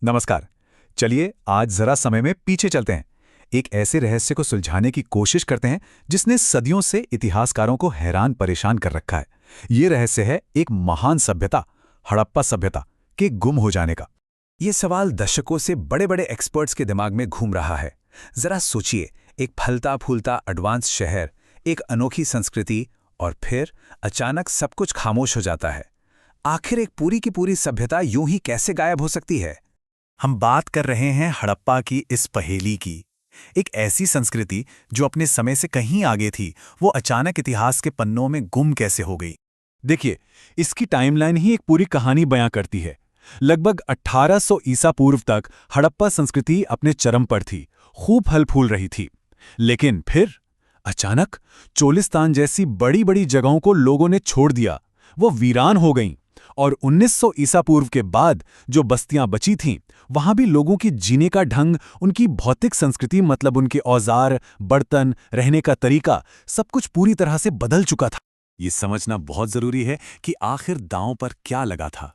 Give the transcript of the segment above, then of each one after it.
नमस्कार। चलिए आज जरा समय में पीछे चलते हैं। एक ऐसे रहस्य को सुलझाने की कोशिश करते हैं जिसने सदियों से इतिहासकारों को हैरान परेशान कर रखा है। ये रहस्य है एक महान सभ्यता, हड़प्पा सभ्यता के गुम हो जाने का। ये सवाल दशकों से बड़े बड़े एक्सपर्ट्स के दिमाग में घूम रहा है। जरा सोचिए, एक फलता फूलता एडवांस शहर, एक अनोखी संस्कृति, और फिर अचानक सब कुछ खामोश हो जाता है। आखिर एक पूरी की पूरी सभ्यता यूं ही कैसे गायब हो सकती है? हम बात कर रहे हैं हड़प्पा की इस पहेली की। एक ऐसी संस्कृति जो अपने समय से कहीं आगे थी, वो अचानक इतिहास के पन्नों में गुम कैसे हो गई। देखिए, इसकी टाइमलाइन ही एक पूरी कहानी बयां करती है। लगभग 1800 ईसा पूर्व तक हड़प्पा संस्कृति अपने चरम पर थी, खूब फल फूल रही थी। लेकिन फिर अचानक चोलिस्तान जैसी बड़ी बड़ी जगहों को लोगों ने छोड़ दिया। वो वीरान हो गईं। और 1900 ईसा पूर्व के बाद जो बस्तियां बची थीं, वहां भी लोगों की जीने का ढंग, उनकी भौतिक संस्कृति, मतलब उनके औजार, बर्तन, रहने का तरीका, सब कुछ पूरी तरह से बदल चुका था। ये समझना बहुत जरूरी है कि आखिर दांव पर क्या लगा था।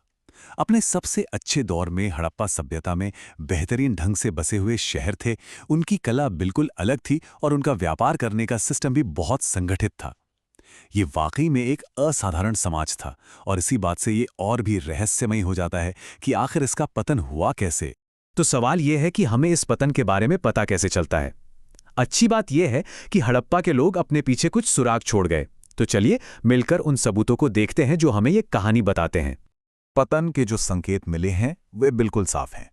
अपने सबसे अच्छे दौर में हड़प्पा सभ्यता में बेहतरीन ढंग से बसे हुए शहर थे, उनकी कला बिल्कुल अलग थी और उनका व्यापार करने का सिस्टम भी बहुत संगठित था। ये वाकई में एक असाधारण समाज था और इसी बात से ये और भी रहस्यमयी हो जाता है कि आखिर इसका पतन हुआ कैसे। तो सवाल ये है कि हमें इस पतन के बारे में पता कैसे चलता है। अच्छी बात यह है कि हड़प्पा के लोग अपने पीछे कुछ सुराग छोड़ गए। तो चलिए मिलकर उन सबूतों को देखते हैं जो हमें ये कहानी बताते हैं। पतन के जो संकेत मिले हैं वे बिल्कुल साफ हैं।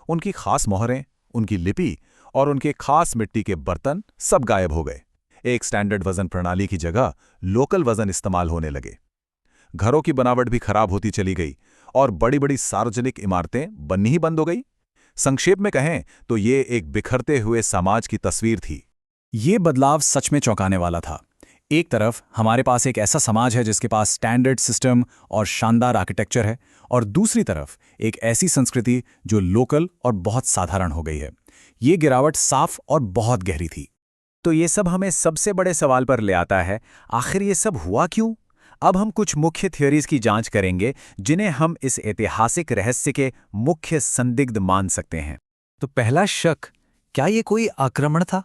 उनकी खास मोहरें, उनकी लिपि और उनके खास मिट्टी के बर्तन सब गायब हो गए। एक स्टैंडर्ड वजन प्रणाली की जगह लोकल वजन इस्तेमाल होने लगे। घरों की बनावट भी खराब होती चली गई और बड़ी बड़ी सार्वजनिक इमारतें बननी ही बंद हो गई। संक्षेप में कहें तो ये एक बिखरते हुए समाज की तस्वीर थी। ये बदलाव सच में चौंकाने वाला था। एक तरफ हमारे पास एक ऐसा समाज है जिसके पास स्टैंडर्ड सिस्टम और शानदार आर्किटेक्चर है, और दूसरी तरफ एक ऐसी संस्कृति जो लोकल और बहुत साधारण हो गई है। ये गिरावट साफ और बहुत गहरी थी। तो ये सब हमें सबसे बड़े सवाल पर ले आता है, आखिर ये सब हुआ क्यों? अब हम कुछ मुख्य थ्योरीज की जांच करेंगे जिन्हें हम इस ऐतिहासिक रहस्य के मुख्य संदिग्ध मान सकते हैं। तो पहला शक, क्या ये कोई आक्रमण था?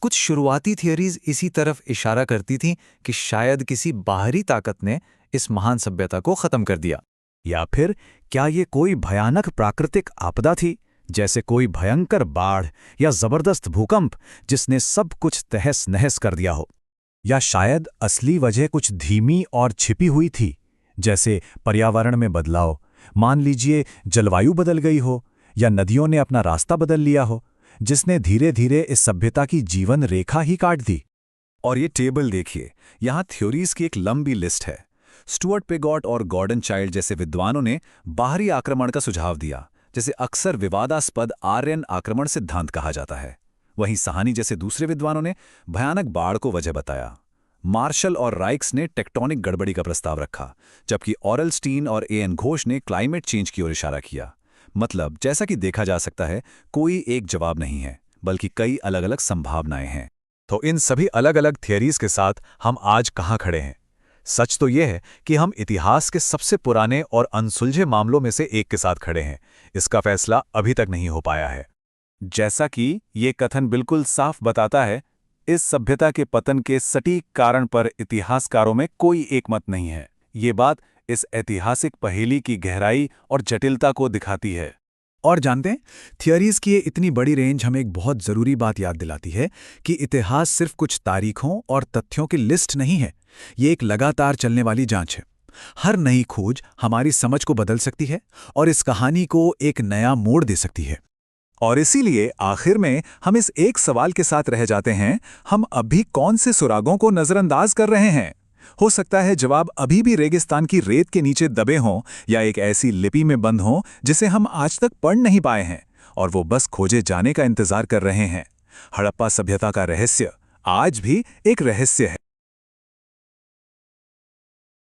कुछ शुरुआती थ्योरीज इसी तरफ इशारा करती थीं कि शायद किसी बाहरी ताकत ने इस महान सभ्यता को खत्म कर दिया। या फिर क्या ये कोई भयानक प्राकृतिक आपदा थी, जैसे कोई भयंकर बाढ़ या जबरदस्त भूकंप जिसने सब कुछ तहस नहस कर दिया हो। या शायद असली वजह कुछ धीमी और छिपी हुई थी, जैसे पर्यावरण में बदलाव, मान लीजिए जलवायु बदल गई हो या नदियों ने अपना रास्ता बदल लिया हो, जिसने धीरे धीरे इस सभ्यता की जीवन रेखा ही काट दी। और ये टेबल देखिए, यहाँ थ्योरीज की एक लंबी लिस्ट है। स्टुअर्ट पिगॉट और गॉर्डन चाइल्ड जैसे विद्वानों ने बाहरी आक्रमण का सुझाव दिया, जिसे अक्सर विवादास्पद आर्यन आक्रमण सिद्धांत कहा जाता है। वहीं सहानी जैसे दूसरे विद्वानों ने भयानक बाढ़ को वजह बताया। मार्शल और राइक्स ने टेक्टोनिक गड़बड़ी का प्रस्ताव रखा, जबकि ऑरलस्टीन और एएन घोष ने क्लाइमेट चेंज की ओर इशारा किया। मतलब जैसा कि देखा जा सकता है, कोई एक जवाब नहीं है, बल्कि कई अलग अलग संभावनाएं हैं। तो इन सभी अलग अलग थियरीज के साथ हम आज कहाँ खड़े हैं? सच तो यह है कि हम इतिहास के सबसे पुराने और अनसुलझे मामलों में से एक के साथ खड़े हैं। इसका फैसला अभी तक नहीं हो पाया है। जैसा कि ये कथन बिल्कुल साफ बताता है, इस सभ्यता के पतन के सटीक कारण पर इतिहासकारों में कोई एक मत नहीं है। ये बात इस ऐतिहासिक पहेली की गहराई और जटिलता को दिखाती है। और जानते हैं, थियरीज की ये इतनी बड़ी रेंज हमें एक बहुत ज़रूरी बात याद दिलाती है कि इतिहास सिर्फ कुछ तारीखों और तथ्यों की लिस्ट नहीं है। ये एक लगातार चलने वाली जांच है। हर नई खोज हमारी समझ को बदल सकती है और इस कहानी को एक नया मोड़ दे सकती है। और इसीलिए आखिर में हम इस एक सवाल के साथ रह जाते हैं, हम अभी कौन से सुरागों को नज़रअंदाज कर रहे हैं? हो सकता है जवाब अभी भी रेगिस्तान की रेत के नीचे दबे हों, या एक ऐसी लिपि में बंद हों जिसे हम आज तक पढ़ नहीं पाए हैं और वो बस खोजे जाने का इंतजार कर रहे हैं। हड़प्पा सभ्यता का रहस्य आज भी एक रहस्य है।